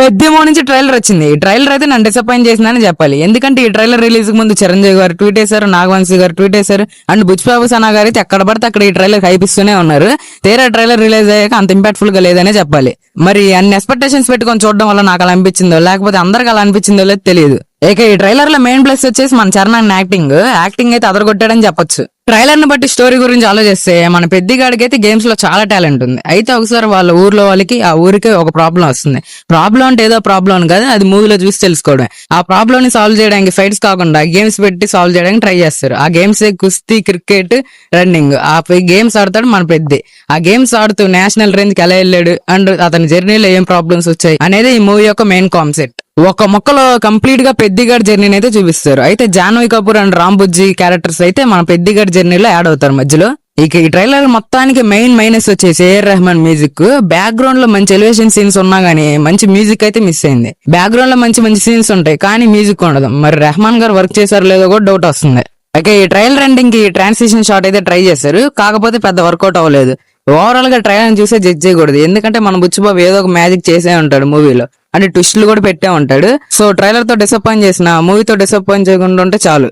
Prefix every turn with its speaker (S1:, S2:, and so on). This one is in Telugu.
S1: పెద్దేమో నుంచి ట్రైలర్ వచ్చింది. ఈ ట్రైలర్ అయితే నన్ను డిసప్పాయింట్ చేసిందని చెప్పాలి. ఎందుకంటే ఈ ట్రైలర్ రిలీజ్ కు ముందు చిరంజీవి గారు ట్వీట్ చేశారు, నాగవంశీ గారు ట్వీట్ చేశారు, అండ్ బుచ్చిబాబు సనా గారు అయితే ఎక్కడ పడితే అక్కడ ఈ ట్రైలర్ హైపిస్తూనే ఉన్నారు. తీరా ట్రైలర్ రిలీజ్ అయ్యాక అంత ఇంపాక్ట్ఫుల్ గా లేదనే చెప్పాలి. మరి అన్ని ఎక్స్పెక్టేషన్స్ పెట్టుకొని చూడడం వల్ల నాకు అలా అనిపించిందో లేకపోతే అందరికి అలా అనిపించిందో లేదు తెలియదు. ఇక ఈ ట్రైలర్ లో మెయిన్ ప్లస్ వచ్చేసి మన చరణ్ యాక్టింగ్ అయితే అదరగొట్టాడని చెప్పొచ్చు. ట్రైలర్ ని బట్టి స్టోరీ గురించి ఆలోచిస్తే మన పెద్దిగాడికి అయితే గేమ్స్ లో చాలా టాలెంట్ ఉంది. అయితే ఒకసారి వాళ్ళ ఊర్లో వాళ్ళకి ఆ ఊరికే ఒక ప్రాబ్లం వస్తుంది. ప్రాబ్లం అంటే ఏదో ప్రాబ్లం అని కాదు, అది మూవీలో చూసి తెలుసుకోవడమే. ఆ ప్రాబ్లం ని సాల్వ్ చేయడానికి ఫైట్స్ కాకుండా గేమ్స్ పెట్టి సాల్వ్ చేయడానికి ట్రై చేస్తారు. ఆ గేమ్స్ కుస్తీ, క్రికెట్, రన్నింగ్. ఆ గేమ్స్ ఆడతాడు మన పెద్ద. ఆ గేమ్స్ ఆడుతూ నేషనల్ రేంజ్ కి ఎలా వెళ్ళాడు అండ్ అతని జర్నీలో ఏం ప్రాబ్లమ్స్ వచ్చాయి అనేది ఈ మూవీ యొక్క మెయిన్ కాన్సెప్ట్. ఒక మొక్కలో కంప్లీట్ గా పెద్దిగాడి జర్నీని అయితే చూపిస్తారు. అయితే జాహ్నవి కపూర్ అండ్ రాంబుజ్జి క్యారెక్టర్స్ అయితే మన పెద్దిగాడి జర్నీలో యాడ్ అవుతారు మధ్యలో. ఇక ఈ ట్రైలర్ మొత్తానికి మెయిన్ మైనస్ వచ్చేసి ఏఆర్ రెహమాన్ మ్యూజిక్. బ్యాక్గ్రౌండ్ లో మంచి ఎలివేషన్ సీన్స్ ఉన్నా గానీ మంచి మ్యూజిక్ అయితే మిస్ అయింది. బ్యాక్గ్రౌండ్ లో మంచి మంచి సీన్స్ ఉంటాయి కానీ మ్యూజిక్ ఉండదు. మరి రెహమాన్ గారు వర్క్ చేశారో లేదో కూడా డౌట్ వస్తుంది. అయితే ఈ ట్రైలర్ ఎండింగ్ కి ట్రాన్సిషన్ షాట్ అయితే ట్రై చేశారు, కాకపోతే పెద్ద వర్కౌట్ అవ్వలేదు. ఓవరాల్ గా ట్రైలర్ చూసే జడ్జ్ చేయకూడదు, ఎందుకంటే మన బుచ్చిబాబు ఏదో ఒక మ్యాజిక్ చేసే ఉంటాడు మూవీలో, అంటే ట్విస్టులు కూడా పెట్టే ఉంటాడు. సో ట్రైలర్ తో డిసప్పాయింట్ చేసిన మూవీతో డిసప్పాయింట్ చేయకుండా ఉంటే చాలు.